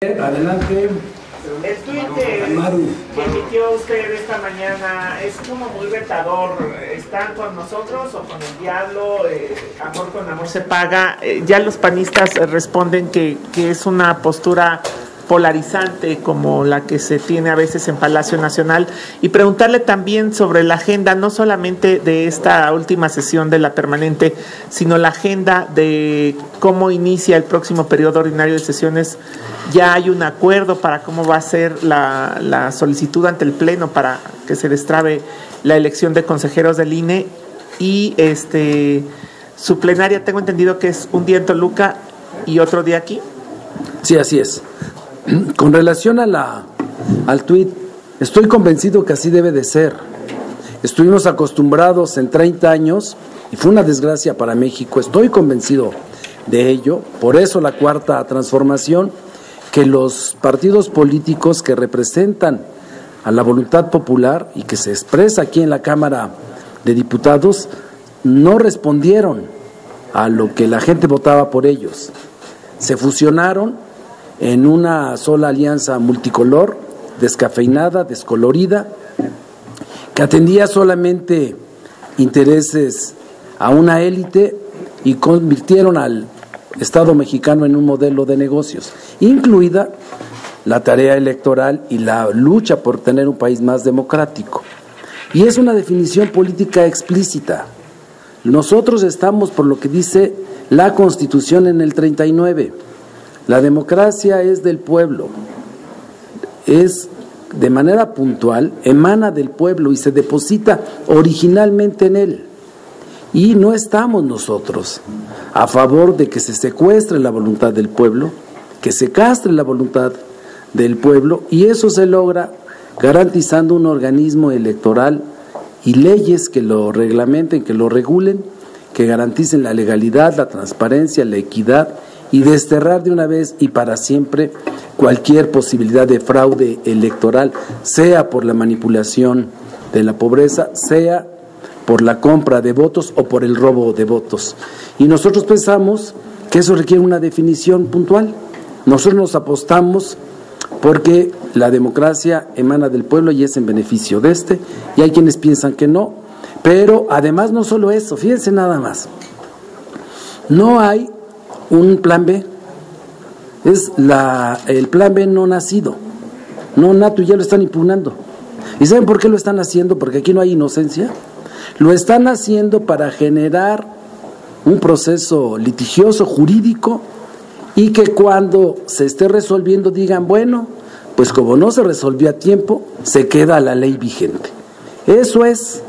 Adelante. El tuit que emitió usted esta mañana es como muy retador. ¿Están con nosotros o con el diablo? Amor con amor se paga. Ya los panistas responden que es una postura polarizante como la que se tiene a veces en Palacio Nacional, y preguntarle también sobre la agenda, no solamente de esta última sesión de la permanente, sino la agenda de cómo inicia el próximo periodo ordinario de sesiones. Ya hay un acuerdo para cómo va a ser la solicitud ante el Pleno para que se destrabe la elección de consejeros del INE, y su plenaria tengo entendido que es un día en Toluca y otro día aquí. Sí, así es. Con relación al tuit, estoy convencido que así debe de ser. Estuvimos acostumbrados en 30 años y fue una desgracia para México. Estoy convencido de ello. Por eso la cuarta transformación, que los partidos políticos que representan a la voluntad popular y que se expresa aquí en la Cámara de Diputados no respondieron a lo que la gente votaba por ellos. Se fusionaron en una sola alianza multicolor, descafeinada, descolorida, que atendía solamente intereses a una élite y convirtieron al Estado mexicano en un modelo de negocios, incluida la tarea electoral y la lucha por tener un país más democrático. Y es una definición política explícita. Nosotros estamos por lo que dice la Constitución en el 39. La democracia es del pueblo, es de manera puntual, emana del pueblo y se deposita originalmente en él. Y no estamos nosotros a favor de que se secuestre la voluntad del pueblo, que se castre la voluntad del pueblo, y eso se logra garantizando un organismo electoral y leyes que lo reglamenten, que lo regulen, que garanticen la legalidad, la transparencia, la equidad, y desterrar de una vez y para siempre cualquier posibilidad de fraude electoral, sea por la manipulación de la pobreza, sea por la compra de votos o por el robo de votos. Y nosotros pensamos que eso requiere una definición puntual. Nosotros nos apostamos porque la democracia emana del pueblo y es en beneficio de y hay quienes piensan que no. Pero además no solo eso, fíjense nada más, no hay un plan B, es el plan B no nacido, no nato, y ya lo están impugnando. ¿Y saben por qué lo están haciendo? Porque aquí no hay inocencia. Lo están haciendo para generar un proceso litigioso, jurídico, y que cuando se esté resolviendo digan, bueno, pues como no se resolvió a tiempo, se queda la ley vigente. Eso es.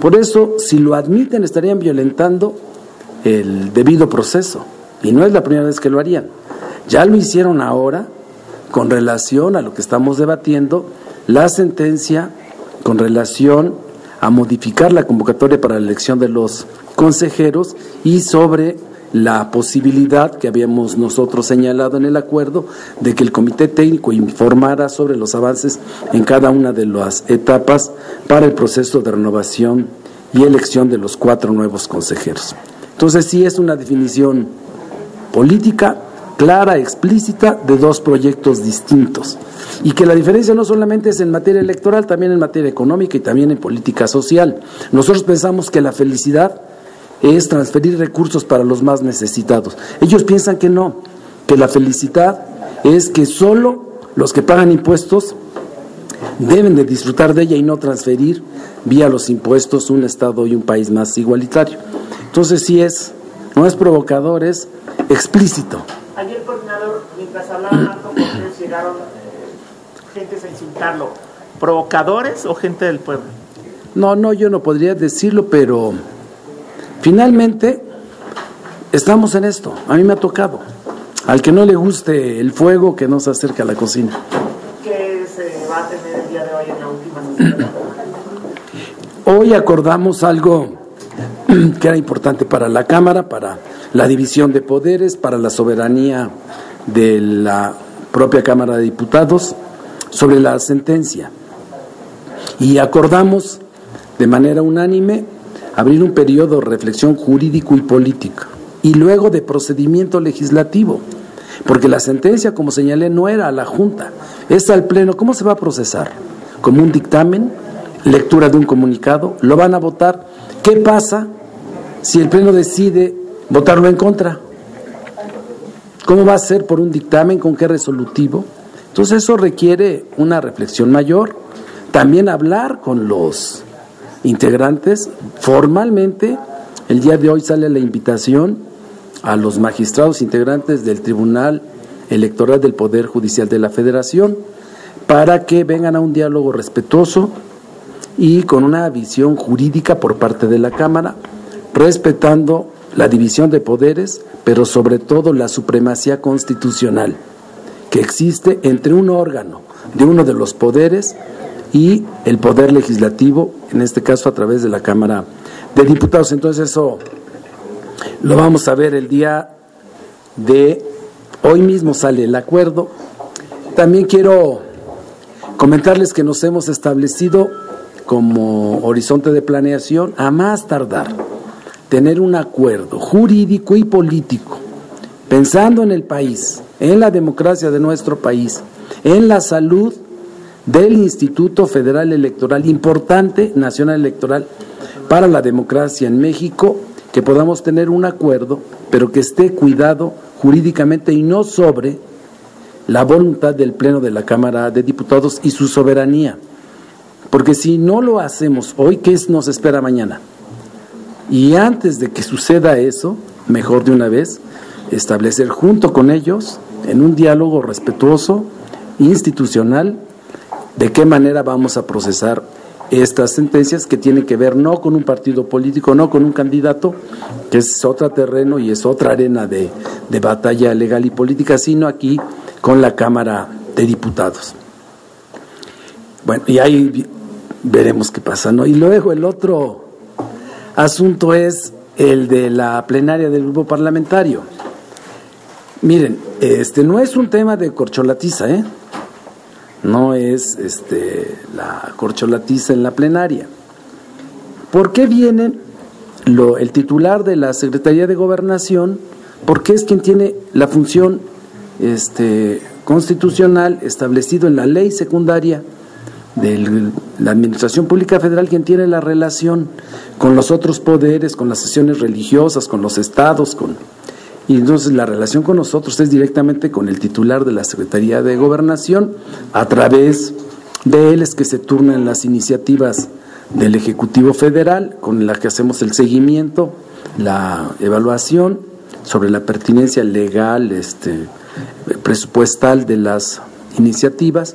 Por eso, si lo admiten, estarían violentando el debido proceso. Y no es la primera vez que lo harían. Ya lo hicieron ahora con relación a lo que estamos debatiendo, la sentencia con relación a modificar la convocatoria para la elección de los consejeros y sobre la posibilidad que habíamos nosotros señalado en el acuerdo de que el comité técnico informara sobre los avances en cada una de las etapas para el proceso de renovación y elección de los 4 nuevos consejeros. Entonces sí es una definición política clara, explícita, de 2 proyectos distintos, y que la diferencia no solamente es en materia electoral, también en materia económica y también en política social. Nosotros pensamos que la felicidad es transferir recursos para los más necesitados. Ellos piensan que no, que la felicidad es que solo los que pagan impuestos deben de disfrutar de ella y no transferir vía los impuestos un Estado y un país más igualitario. Entonces sí no es provocador, es explícito. Ayer, coordinador, mientras hablaba Marco Cortés, llegaron gentes a insultarlo. ¿Provocadores o gente del pueblo? No, yo no podría decirlo, pero finalmente estamos en esto. A mí me ha tocado. Al que no le guste el fuego, que no se acerque a la cocina. ¿Qué se va a tener el día de hoy en la última sesión? Hoy acordamos algo que era importante para la Cámara, para la división de poderes, para la soberanía de la propia Cámara de Diputados, sobre la sentencia. Y acordamos de manera unánime abrir un periodo de reflexión jurídico y política, y luego de procedimiento legislativo. porque la sentencia, como señalé, no era a la Junta, es al Pleno. ¿Cómo se va a procesar? ¿Como un dictamen? ¿Lectura de un comunicado? ¿Lo van a votar? ¿Qué pasa si el Pleno decide votarlo en contra? ¿Cómo va a ser por un dictamen? ¿Con qué resolutivo? Entonces eso requiere una reflexión mayor, también hablar con los integrantes formalmente. El día de hoy sale la invitación a los magistrados integrantes del Tribunal Electoral del Poder Judicial de la Federación para que vengan a un diálogo respetuoso y con una visión jurídica por parte de la Cámara, respetando la división de poderes, pero sobre todo la supremacía constitucional que existe entre un órgano de uno de los poderes y el poder legislativo, en este caso a través de la Cámara de Diputados. Entonces eso lo vamos a ver el día de hoy mismo, sale el acuerdo. También quiero comentarles que nos hemos establecido como horizonte de planeación a más tardar tener un acuerdo jurídico y político, pensando en el país, en la democracia de nuestro país, en la salud del Instituto Federal Electoral, importante, nacional electoral, para la democracia en México, que podamos tener un acuerdo, pero que esté cuidado jurídicamente y no sobre la voluntad del Pleno de la Cámara de Diputados y su soberanía. Porque si no lo hacemos hoy, ¿qué nos espera mañana? Y antes de que suceda eso, mejor de una vez, establecer junto con ellos, en un diálogo respetuoso, institucional, de qué manera vamos a procesar estas sentencias que tienen que ver no con un partido político, no con un candidato, que es otro terreno y es otra arena de batalla legal y política, sino aquí con la Cámara de Diputados. Bueno, y ahí veremos qué pasa, ¿no? Y luego el otro asunto es el de la plenaria del grupo parlamentario. Miren, no es un tema de corcholatiza, no es la corcholatiza en la plenaria. ¿Por qué viene el titular de la Secretaría de Gobernación? Porque es quien tiene la función constitucional establecido en la ley secundaria de la Administración Pública Federal, quien tiene la relación con los otros poderes, con las sesiones religiosas, con los estados, y entonces la relación con nosotros es directamente con el titular de la Secretaría de Gobernación. A través de él es que se turnan las iniciativas del Ejecutivo Federal, con la que hacemos el seguimiento, la evaluación sobre la pertinencia legal, presupuestal de las iniciativas.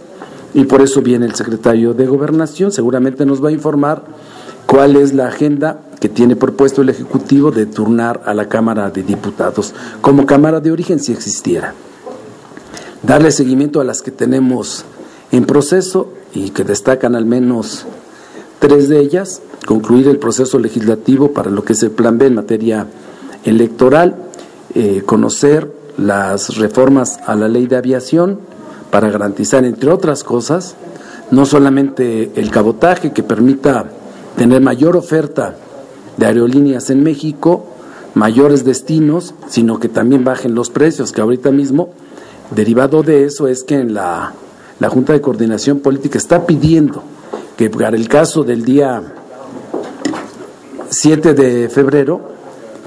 Y por eso viene el secretario de Gobernación, seguramente nos va a informar cuál es la agenda que tiene propuesto el Ejecutivo de turnar a la Cámara de Diputados, como Cámara de origen si existiera. Darle seguimiento a las que tenemos en proceso y que destacan al menos 3 de ellas, concluir el proceso legislativo para lo que es el Plan B en materia electoral, conocer las reformas a la Ley de Aviación, para garantizar, entre otras cosas, no solamente el cabotaje que permita tener mayor oferta de aerolíneas en México, mayores destinos, sino que también bajen los precios, que ahorita mismo, derivado de eso, es que en la Junta de Coordinación Política está pidiendo que para el caso del día 7 de febrero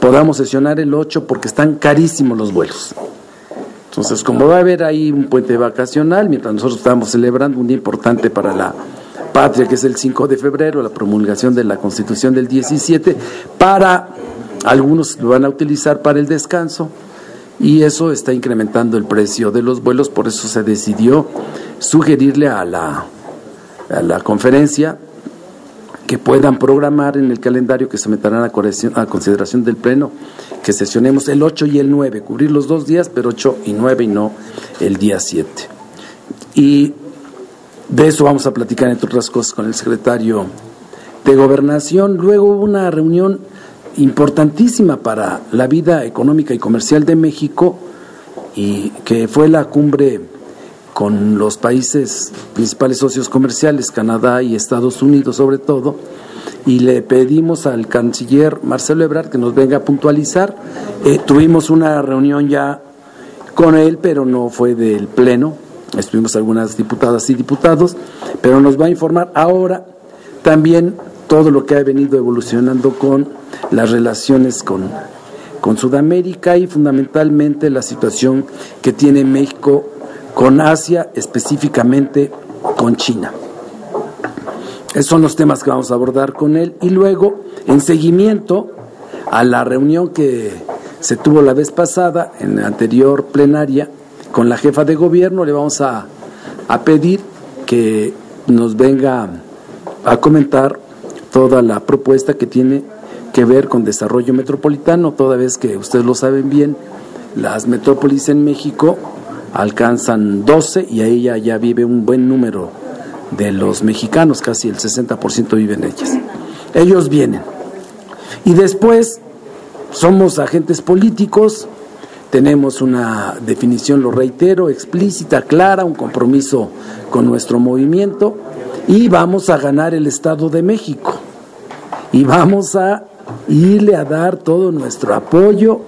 podamos sesionar el 8 porque están carísimos los vuelos. Entonces, como va a haber ahí un puente vacacional, mientras nosotros estamos celebrando un día importante para la patria, que es el 5 de febrero, la promulgación de la Constitución del 17, para algunos lo van a utilizar para el descanso, y eso está incrementando el precio de los vuelos. Por eso se decidió sugerirle a la conferencia que puedan programar en el calendario que someterán a consideración del Pleno, que sesionemos el 8 y el 9, cubrir los 2 días, pero 8 y 9 y no el día 7. Y de eso vamos a platicar, entre otras cosas, con el secretario de Gobernación. Luego hubo una reunión importantísima para la vida económica y comercial de México, y que fue la cumbre con los países principales socios comerciales, Canadá y Estados Unidos sobre todo, y le pedimos al canciller Marcelo Ebrard que nos venga a puntualizar. Tuvimos una reunión ya con él, pero no fue del Pleno. Estuvimos algunas diputadas y diputados, pero nos va a informar ahora también todo lo que ha venido evolucionando con las relaciones con Sudamérica y fundamentalmente la situación que tiene México con Asia, específicamente con China. Esos son los temas que vamos a abordar con él. Y luego, en seguimiento a la reunión que se tuvo la vez pasada, en la anterior plenaria, con la jefa de gobierno, le vamos a pedir que nos venga a comentar toda la propuesta que tiene que ver con desarrollo metropolitano, toda vez que ustedes lo saben bien, las metrópolis en México alcanzan 12 y ahí ya vive un buen número de los mexicanos, casi el 60% viven en ellas. Ellos vienen. Y después somos agentes políticos, tenemos una definición, lo reitero, explícita, clara, un compromiso con nuestro movimiento y vamos a ganar el Estado de México. Y vamos a irle a dar todo nuestro apoyo,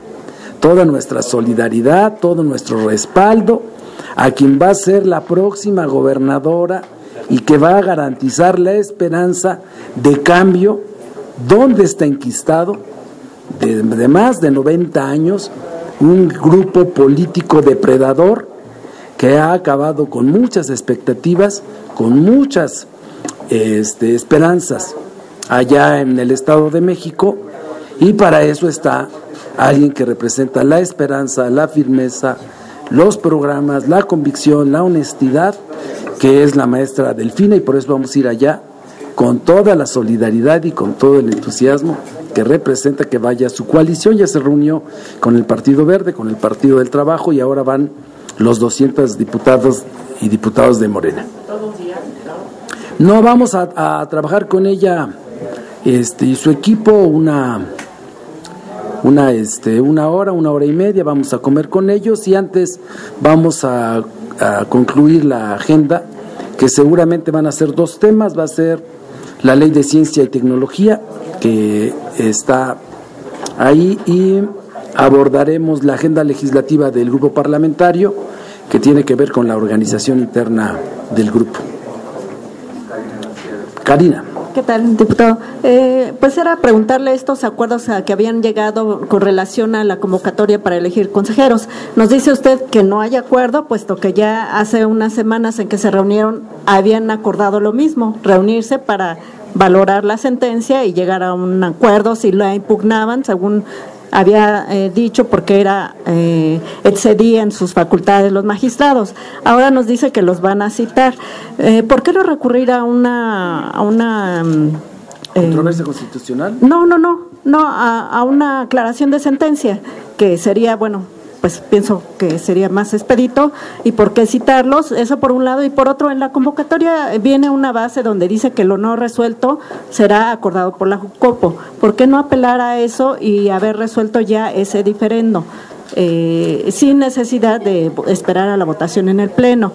toda nuestra solidaridad, todo nuestro respaldo a quien va a ser la próxima gobernadora y que va a garantizar la esperanza de cambio donde está enquistado de más de 90 años un grupo político depredador que ha acabado con muchas expectativas, con muchas esperanzas allá en el Estado de México, y para eso está alguien que representa la esperanza, la firmeza, los programas, la convicción, la honestidad, que es la maestra Delfina, y por eso vamos a ir allá con toda la solidaridad y con todo el entusiasmo que representa que vaya su coalición. Ya se reunió con el Partido Verde, con el Partido del Trabajo, y ahora van los 200 diputados y diputados de Morena. No, vamos a trabajar con ella y su equipo una hora y media, vamos a comer con ellos y antes vamos a concluir la agenda, que seguramente van a ser 2 temas. Va a ser la Ley de Ciencia y Tecnología, que está ahí, y abordaremos la agenda legislativa del grupo parlamentario, que tiene que ver con la organización interna del grupo. Karina. ¿Qué tal, diputado? Pues era preguntarle estos acuerdos a que habían llegado con relación a la convocatoria para elegir consejeros. Nos dice usted que no hay acuerdo, puesto que ya hace unas semanas en que se reunieron habían acordado lo mismo, reunirse para valorar la sentencia y llegar a un acuerdo si la impugnaban, según había dicho, porque excedían sus facultades los magistrados. Ahora nos dice que los van a citar. ¿Por qué no recurrir a una ¿controversia constitucional? No, a una aclaración de sentencia, que sería, bueno, pues pienso que sería más expedito. ¿Y por qué citarlos? Eso por un lado. Y por otro, en la convocatoria viene una base donde dice que lo no resuelto será acordado por la Jucopo. ¿Por qué no apelar a eso y haber resuelto ya ese diferendo, sin necesidad de esperar a la votación en el Pleno?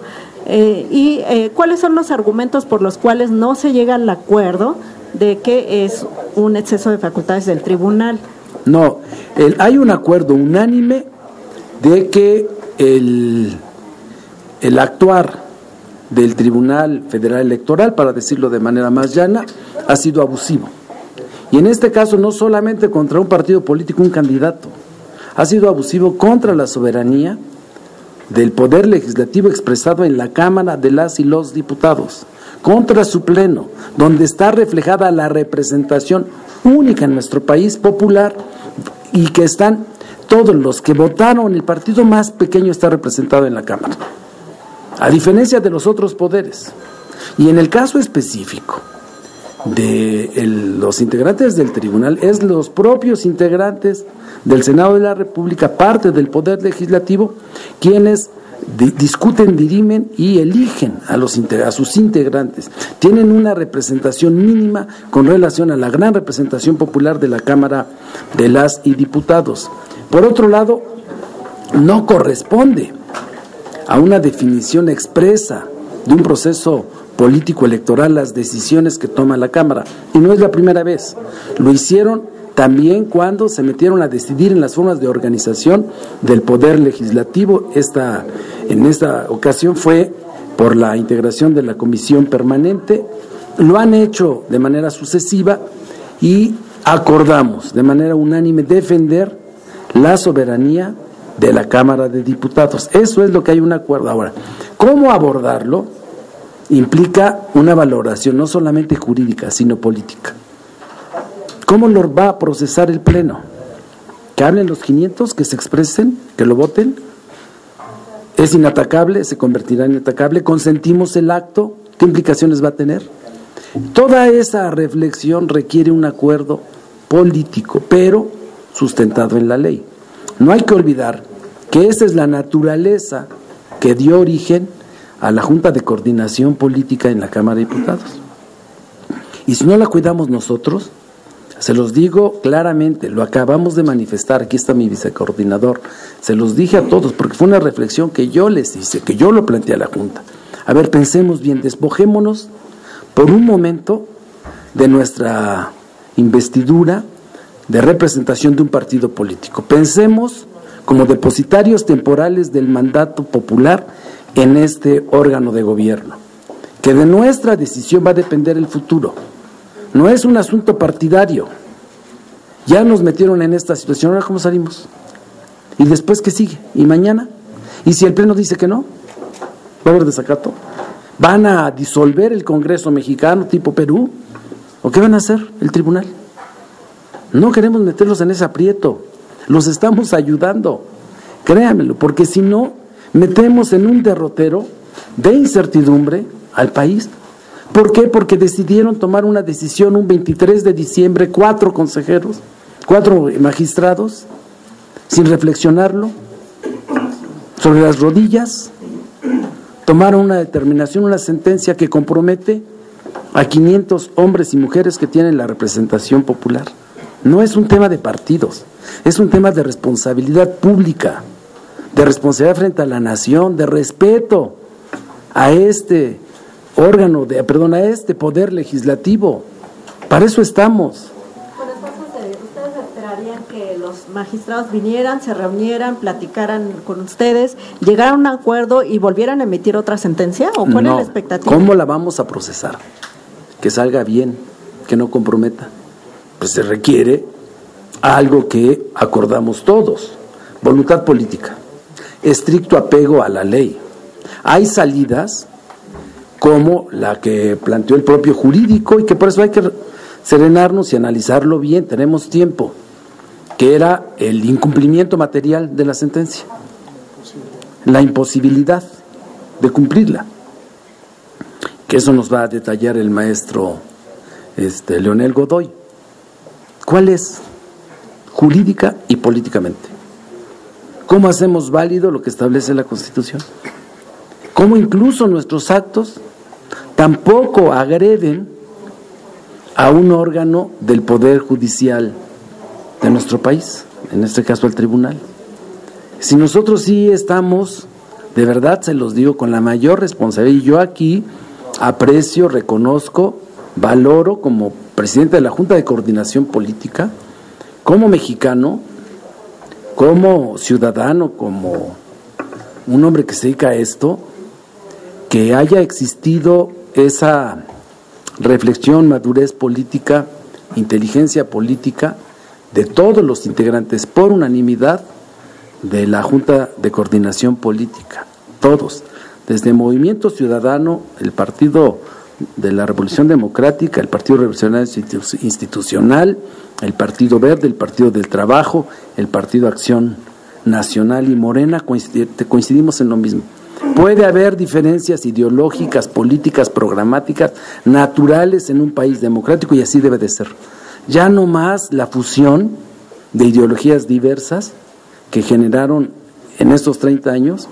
¿Cuáles son los argumentos por los cuales no se llega al acuerdo de que es un exceso de facultades del tribunal? No, hay un acuerdo unánime de que el actuar del Tribunal Federal Electoral, para decirlo de manera más llana, ha sido abusivo. Y en este caso no solamente contra un partido político, un candidato, ha sido abusivo contra la soberanía del Poder Legislativo expresado en la Cámara de las y los diputados, contra su Pleno, donde está reflejada la representación única en nuestro país popular, y que están todos los que votaron. El partido más pequeño está representado en la Cámara, a diferencia de los otros poderes. Y en el caso específico de los integrantes del tribunal, es los propios integrantes del Senado de la República, parte del Poder Legislativo, quienes discuten, dirimen y eligen a sus integrantes. Tienen una representación mínima con relación a la gran representación popular de la Cámara de las y diputados. Por otro lado, no corresponde a una definición expresa de un proceso político electoral las decisiones que toma la Cámara, y no es la primera vez. Lo hicieron también cuando se metieron a decidir en las formas de organización del Poder Legislativo. En esta ocasión fue por la integración de la Comisión Permanente. Lo han hecho de manera sucesiva y acordamos de manera unánime defender la soberanía de la Cámara de Diputados. Eso es lo que hay un acuerdo. Ahora, ¿cómo abordarlo? Implica una valoración no solamente jurídica, sino política. ¿Cómo lo va a procesar el Pleno? Que hablen los 500, que se expresen, que lo voten. ¿Es inatacable? ¿Se convertirá en inatacable? ¿Consentimos el acto? ¿Qué implicaciones va a tener? Toda esa reflexión requiere un acuerdo político, pero sustentado en la ley. No hay que olvidar que esa es la naturaleza que dio origen a la Junta de Coordinación Política en la Cámara de Diputados. Y si no la cuidamos nosotros, se los digo claramente, lo acabamos de manifestar, aquí está mi vicecoordinador, se los dije a todos, porque fue una reflexión que yo les hice, que yo lo planteé a la Junta. A ver, pensemos bien, despojémonos por un momento de nuestra investidura de representación de un partido político. Pensemos como depositarios temporales del mandato popular en este órgano de gobierno, que de nuestra decisión va a depender el futuro. No es un asunto partidario. Ya nos metieron en esta situación, ahora ¿cómo salimos? ¿Y después qué sigue? ¿Y mañana? ¿Y si el Pleno dice que no? ¿Va a haber desacato? ¿Van a disolver el Congreso mexicano tipo Perú? ¿O qué van a hacer el tribunal? No queremos meterlos en ese aprieto, los estamos ayudando, créanmelo, porque si no, metemos en un derrotero de incertidumbre al país. ¿Por qué? Porque decidieron tomar una decisión un 23 de diciembre, 4 consejeros, 4 magistrados, sin reflexionarlo, sobre las rodillas, tomaron una determinación, una sentencia que compromete a 500 hombres y mujeres que tienen la representación popular. No es un tema de partidos, es un tema de responsabilidad pública, de responsabilidad frente a la nación, de respeto a este órgano, a este poder legislativo. Para eso estamos. Por entonces, ¿ustedes esperarían que los magistrados vinieran, se reunieran, platicaran con ustedes, llegaran a un acuerdo y volvieran a emitir otra sentencia? ¿O cuál es la expectativa? ¿Cómo la vamos a procesar? Que salga bien, que no comprometa. Pues se requiere algo que acordamos todos: voluntad política, estricto apego a la ley. Hay salidas como la que planteó el propio jurídico y que por eso hay que serenarnos y analizarlo bien, tenemos tiempo, que era el incumplimiento material de la sentencia, la imposibilidad de cumplirla, que eso nos va a detallar el maestro Leonel Godoy. ¿Cuál es? Jurídica y políticamente. ¿Cómo hacemos válido lo que establece la Constitución? ¿Cómo incluso nuestros actos tampoco agreden a un órgano del Poder Judicial de nuestro país, en este caso al tribunal? Si nosotros sí estamos, de verdad se los digo, con la mayor responsabilidad, y yo aquí aprecio, reconozco, valoro como presidente de la Junta de Coordinación Política, como mexicano, como ciudadano, como un hombre que se dedica a esto, que haya existido esa reflexión, madurez política, inteligencia política de todos los integrantes por unanimidad de la Junta de Coordinación Política, todos, desde Movimiento Ciudadano, el Partido de la Revolución Democrática, el Partido Revolucionario Institucional, el Partido Verde, el Partido del Trabajo, el Partido Acción Nacional y Morena, coincidimos en lo mismo. Puede haber diferencias ideológicas, políticas, programáticas, naturales en un país democrático, y así debe de ser. Ya no más la fusión de ideologías diversas que generaron en estos 30 años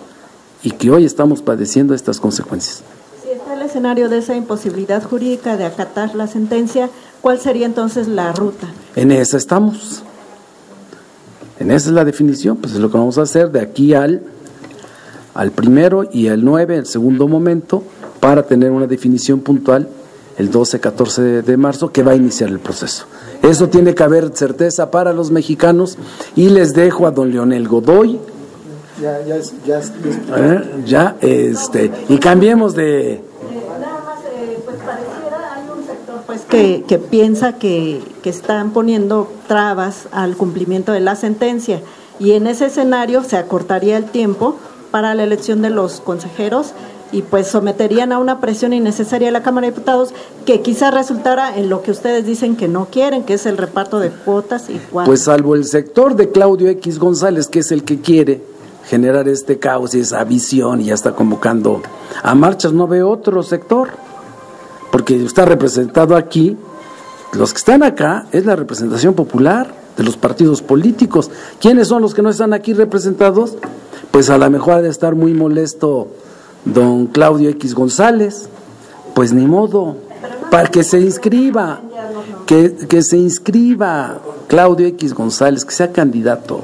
y que hoy estamos padeciendo estas consecuencias. Si está el escenario de esa imposibilidad jurídica de acatar la sentencia, ¿cuál sería entonces la ruta? En esa estamos. En esa es la definición, pues es lo que vamos a hacer de aquí al 1 y al 9, el segundo momento, para tener una definición puntual el 12-14 de marzo, que va a iniciar el proceso. Eso tiene que haber certeza para los mexicanos, y les dejo a don Leonel Godoy. Y cambiemos de... Nada más, pues pareciera hay un sector pues que piensa que están poniendo trabas al cumplimiento de la sentencia, y en ese escenario se acortaría el tiempo para la elección de los consejeros y pues someterían a una presión innecesaria a la Cámara de Diputados, que quizá resultara en lo que ustedes dicen que no quieren, que es el reparto de cuotas y cuotas. Pues salvo el sector de Claudio X González, que es el que quiere generar este caos y esa visión y ya está convocando a marchas, no veo otro sector, porque está representado aquí, los que están acá es la representación popular de los partidos políticos. ¿Quiénes son los que no están aquí representados? Pues a lo mejor ha de estar muy molesto don Claudio X González, pues ni modo, para que se inscriba, que se inscriba Claudio X González, que sea candidato.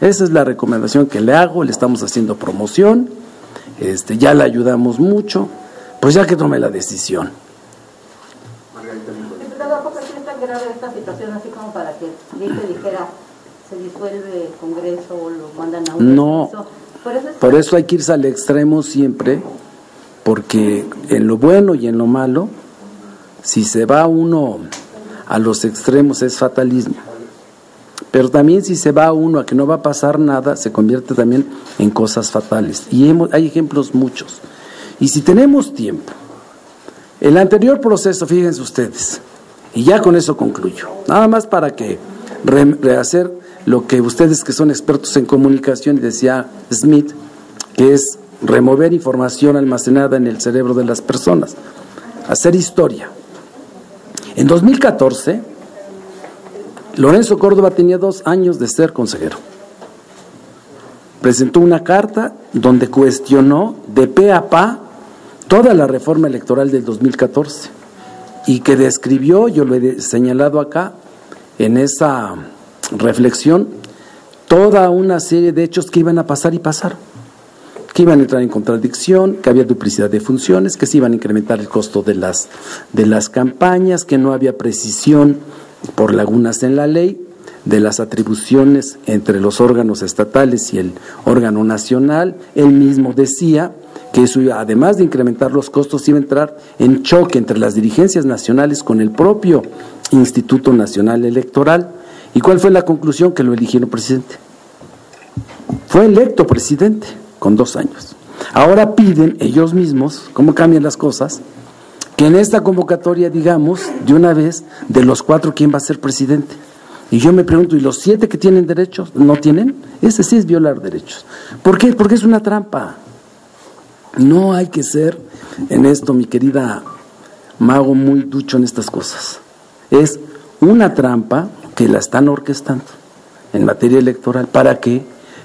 Esa es la recomendación que le hago, le estamos haciendo promoción, ya le ayudamos mucho, pues ya que tome la decisión. Diputado, ¿a poco sí es tan grave esta situación así como para que dijera se disuelve el Congreso o lo mandan a un No, por eso hay que irse al extremo siempre, porque en lo bueno y en lo malo, si se va uno a los extremos es fatalismo. Pero también si se va uno a que no va a pasar nada, se convierte también en cosas fatales. Y hay ejemplos muchos. Y si tenemos tiempo, el anterior proceso, fíjense ustedes, y ya con eso concluyo, nada más para que rehacer lo que ustedes que son expertos en comunicación, y decía Smith, que es remover información almacenada en el cerebro de las personas, hacer historia. En 2014, Lorenzo Córdoba tenía 2 años de ser consejero. Presentó una carta donde cuestionó de pe a pa toda la reforma electoral del 2014 y que describió, yo lo he señalado acá, en esa reflexión, toda una serie de hechos que iban a pasar y pasaron, que iban a entrar en contradicción, que había duplicidad de funciones, que se iban a incrementar el costo de las campañas, que no había precisión por lagunas en la ley, de las atribuciones entre los órganos estatales y el órgano nacional. Él mismo decía que eso, además de incrementar los costos, iba a entrar en choque entre las dirigencias nacionales con el propio Instituto Nacional Electoral. ¿Y cuál fue la conclusión? Que lo eligieron presidente. Fue electo presidente con 2 años. Ahora piden ellos mismos, ¿cómo cambian las cosas?, que en esta convocatoria digamos de una vez de los 4 quién va a ser presidente. Y yo me pregunto, ¿y los 7 que tienen derechos no tienen? Ese sí es violar derechos. ¿Por qué? Porque es una trampa. No hay que ser en esto, mi querida Mago, muy ducho en estas cosas. Es una trampa que la están orquestando en materia electoral. ¿Para qué?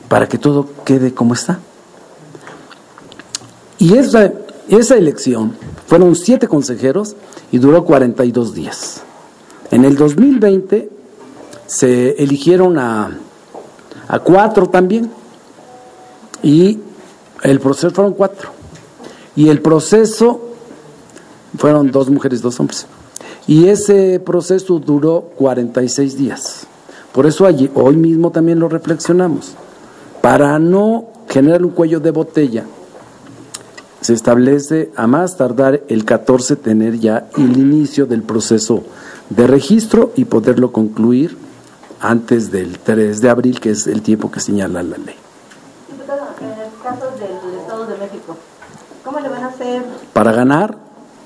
Para que todo quede como está. Y esa elección fueron 7 consejeros y duró 42 días. En el 2020 se eligieron a 4 también, y el proceso fueron 4. Y el proceso fueron 2 mujeres, 2 hombres. Y ese proceso duró 46 días. Por eso hoy mismo también lo reflexionamos. Para no generar un cuello de botella, se establece a más tardar el 14 tener ya el inicio del proceso de registro y poderlo concluir antes del 3 de abril, que es el tiempo que señala la ley. Diputado, en el caso del Estado de México, ¿cómo le van a hacer para ganar?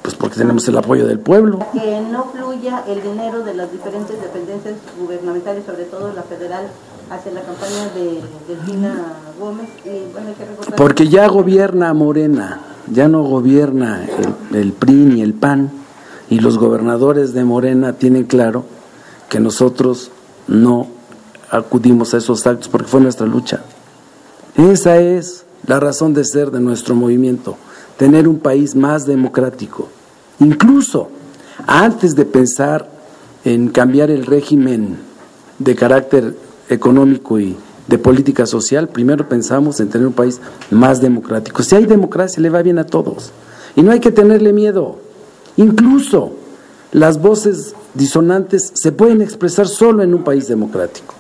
Pues porque tenemos el apoyo del pueblo. Que no fluya el dinero de las diferentes dependencias gubernamentales, sobre todo la federal, hacia la campaña de Delfina Gómez. Bueno, hay que recordar... Porque ya gobierna Morena, ya no gobierna el PRI ni el PAN, y los gobernadores de Morena tienen claro que nosotros no acudimos a esos actos porque fue nuestra lucha. Esa es la razón de ser de nuestro movimiento, tener un país más democrático. Incluso antes de pensar en cambiar el régimen de carácter económico y de política social, primero pensamos en tener un país más democrático. Si hay democracia, le va bien a todos y no hay que tenerle miedo. Incluso las voces disonantes se pueden expresar solo en un país democrático.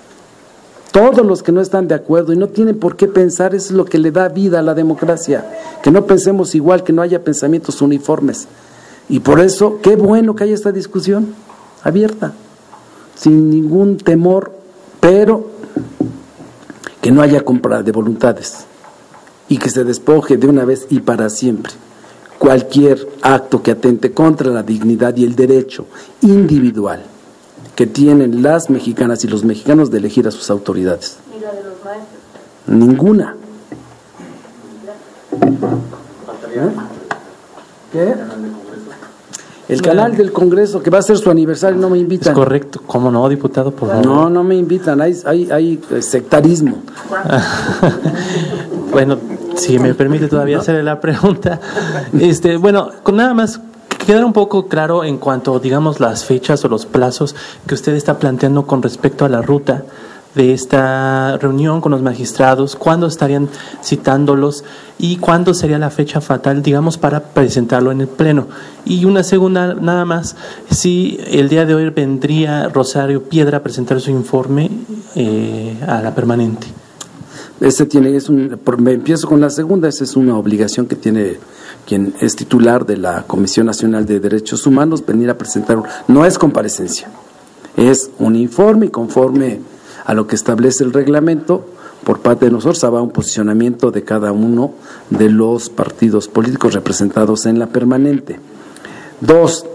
Todos los que no están de acuerdo y no tienen por qué pensar, eso es lo que le da vida a la democracia, que no pensemos igual, que no haya pensamientos uniformes. Y por eso, qué bueno que haya esta discusión abierta, sin ningún temor, pero que no haya compra de voluntades y que se despoje de una vez y para siempre cualquier acto que atente contra la dignidad y el derecho individual que tienen las mexicanas y los mexicanos de elegir a sus autoridades. ¿Y la de los maestros? Ninguna. ¿Qué? El canal del Congreso, que va a ser su aniversario, no me invitan. Es correcto, ¿cómo no, diputado? Por favor. No, no me invitan, hay sectarismo. Bueno, si me permite todavía hacerle la pregunta. Bueno, con nada más quedar un poco claro en cuanto, digamos, las fechas o los plazos que usted está planteando con respecto a la ruta de esta reunión con los magistrados, cuándo estarían citándolos y cuándo sería la fecha fatal, digamos, para presentarlo en el Pleno. Y una segunda, nada más, si el día de hoy vendría Rosario Piedra a presentar su informe a la permanente. Empiezo con la segunda, esa es una obligación que tiene quien es titular de la Comisión Nacional de Derechos Humanos, venir a presentar, no es comparecencia, es un informe y conforme a lo que establece el reglamento, por parte de nosotros habrá un posicionamiento de cada uno de los partidos políticos representados en la permanente. 2,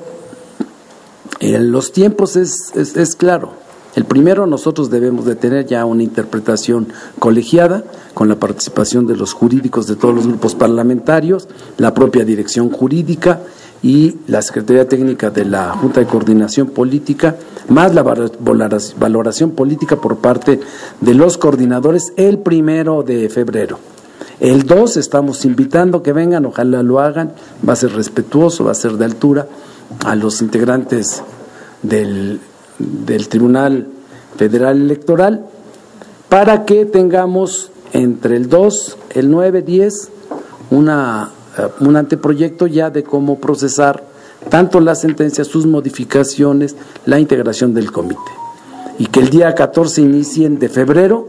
los tiempos es claro. El primero, nosotros debemos de tener ya una interpretación colegiada con la participación de los jurídicos de todos los grupos parlamentarios, la propia dirección jurídica y la Secretaría Técnica de la Junta de Coordinación Política, más la valoración política por parte de los coordinadores el 1 de febrero. El 2 estamos invitando que vengan, ojalá lo hagan, va a ser respetuoso, va a ser de altura, a los integrantes del Tribunal Federal Electoral, para que tengamos entre el 2, el 9, 10, un anteproyecto ya de cómo procesar tanto la sentencia, sus modificaciones, la integración del comité. Y que el día 14 inicien de febrero,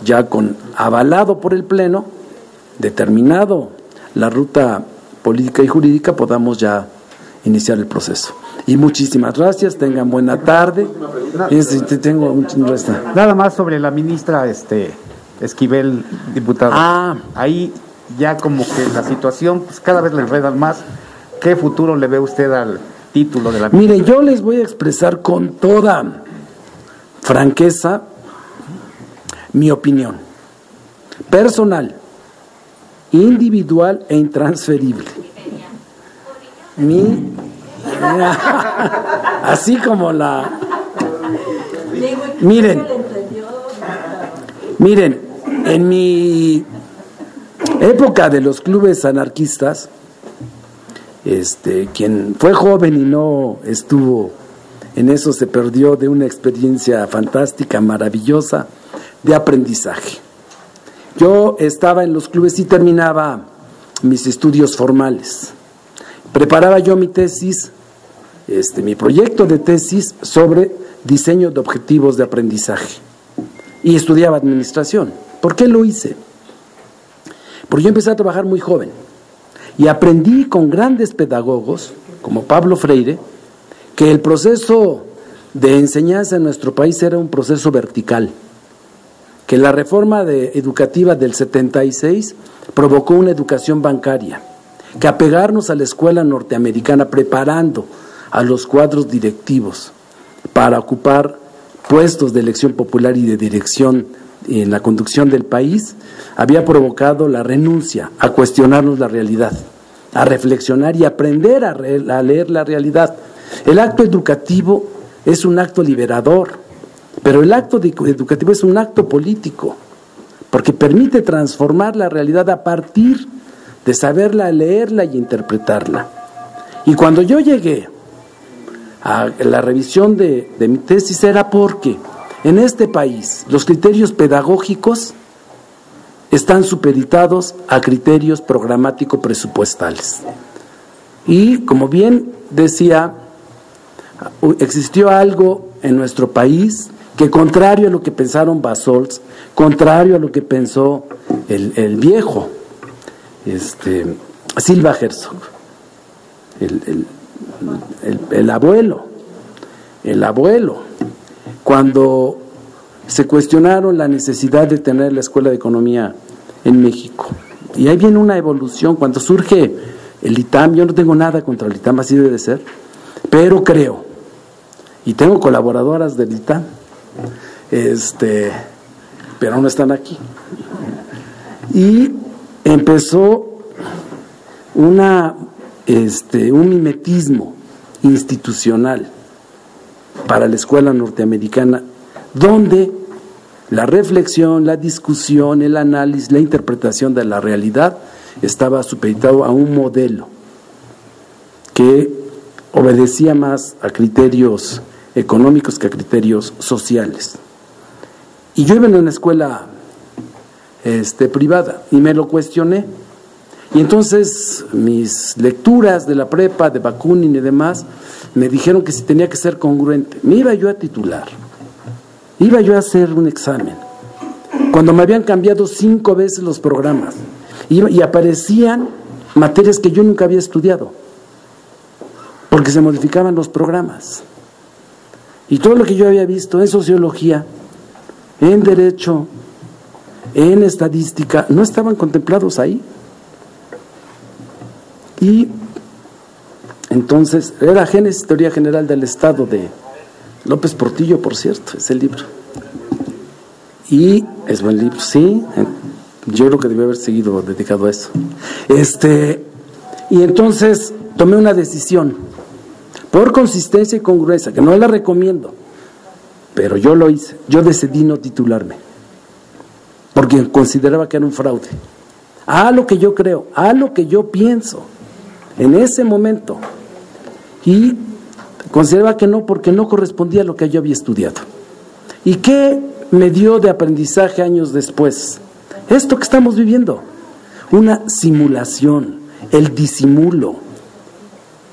ya avalado por el Pleno, determinado la ruta política y jurídica, podamos ya iniciar el proceso. Y muchísimas gracias, tengan buena tarde. Nada más sobre la ministra Esquivel, diputado. Ahí ya como que la situación pues cada vez le enredan más. ¿Qué futuro le ve usted al título de la ministra? Mire, yo les voy a expresar con toda franqueza mi opinión personal, individual e intransferible. Así como la... Miren, en mi época de los clubes anarquistas, quien fue joven y no estuvo en eso se perdió de una experiencia fantástica, maravillosa, de aprendizaje. Yo estaba en los clubes y terminaba mis estudios formales. Preparaba yo mi tesis, mi proyecto de tesis sobre diseño de objetivos de aprendizaje. Y estudiaba administración. ¿Por qué lo hice? Porque yo empecé a trabajar muy joven y aprendí con grandes pedagogos, como Pablo Freire, que el proceso de enseñanza en nuestro país era un proceso vertical, que la reforma educativa del 76 provocó una educación bancaria, que apegarnos a la escuela norteamericana preparando a los cuadros directivos para ocupar puestos de elección popular y de dirección en la conducción del país, había provocado la renuncia a cuestionarnos la realidad, a reflexionar y aprender a leer la realidad. El acto educativo es un acto liberador, pero el acto educativo es un acto político, porque permite transformar la realidad a partir de saberla, leerla y interpretarla. Y cuando yo llegué a la revisión de mi tesis era porque en este país los criterios pedagógicos están supeditados a criterios programático-presupuestales. Y como bien decía existió algo en nuestro país que, contrario a lo que pensaron Basols, contrario a lo que pensó el viejo Silva Herzog, el abuelo, cuando se cuestionaron la necesidad de tener la Escuela de Economía en México. Y ahí viene una evolución. Cuando surge el ITAM, yo no tengo nada contra el ITAM, así debe de ser, pero creo, y tengo colaboradoras del ITAM, pero no están aquí. Y empezó un mimetismo institucional para la escuela norteamericana, donde la reflexión, la discusión, el análisis, la interpretación de la realidad estaba supeditado a un modelo que obedecía más a criterios económicos que a criterios sociales. Y yo iba en una escuela privada y me lo cuestioné. Y entonces mis lecturas de la prepa, de Bakunin y demás, me dijeron que si tenía que ser congruente. Me iba yo a titular, iba yo a hacer un examen, cuando me habían cambiado 5 veces los programas y aparecían materias que yo nunca había estudiado, porque se modificaban los programas. Y todo lo que yo había visto en sociología, en derecho, en estadística, no estaban contemplados ahí. Y entonces, era Génesis, Teoría General del Estado, de López Portillo, por cierto, es el libro. Y es buen libro, sí, yo creo que debe haber seguido dedicado a eso. Y entonces tomé una decisión, por consistencia y congruencia, que no la recomiendo, pero yo lo hice. Yo decidí no titularme, porque consideraba que era un fraude. A lo que yo creo, a lo que yo pienso en ese momento, y consideraba que no, porque no correspondía a lo que yo había estudiado. ¿Y qué me dio de aprendizaje años después? Esto que estamos viviendo, una simulación, el disimulo,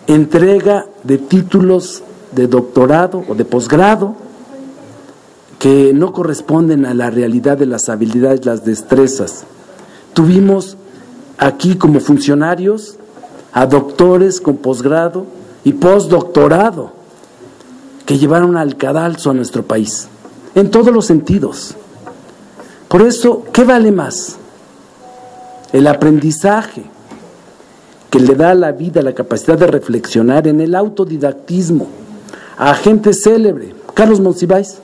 entrega de títulos de doctorado o de posgrado que no corresponden a la realidad de las habilidades, las destrezas. Tuvimos aquí como funcionarios a doctores con posgrado y postdoctorado que llevaron al cadalso a nuestro país, en todos los sentidos. Por eso, ¿qué vale más? El aprendizaje que le da a la vida la capacidad de reflexionar en el autodidactismo a gente célebre, Carlos Monsiváis,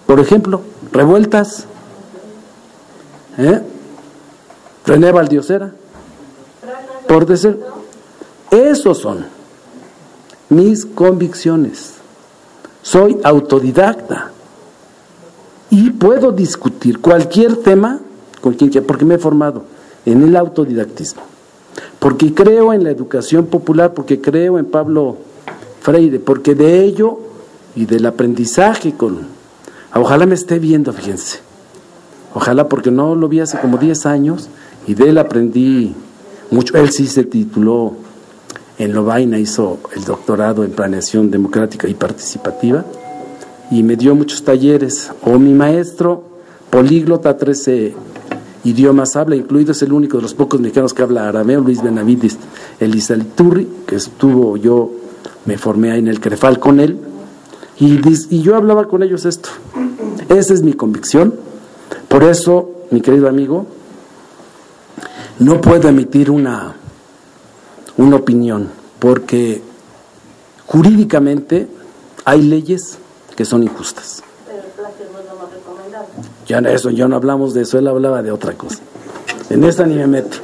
por ejemplo, Revueltas, René Valdiosera, por decir, esos son mis convicciones. Soy autodidacta y puedo discutir cualquier tema con quien quiera, porque me he formado en el autodidactismo, porque creo en la educación popular, porque creo en Pablo Freire, porque de ello y del aprendizaje ojalá me esté viendo, fíjense, ojalá, porque no lo vi hace como 10 años y de él aprendí mucho. Él sí se tituló en Lovaina, hizo el doctorado en planeación democrática y participativa y me dio muchos talleres. O mi maestro, políglota, 13 idiomas habla, incluido, es el único de los pocos mexicanos que habla arameo, Luis Benavides Elizalturri, que yo me formé ahí en el CREFAL con él, y yo hablaba con ellos esto. Esa es mi convicción. Por eso, mi querido amigo, no puedo emitir una opinión, porque jurídicamente hay leyes que son injustas. Pero el plagio no es lo más recomendable. Ya no hablamos de eso, él hablaba de otra cosa. En esta ni me meto.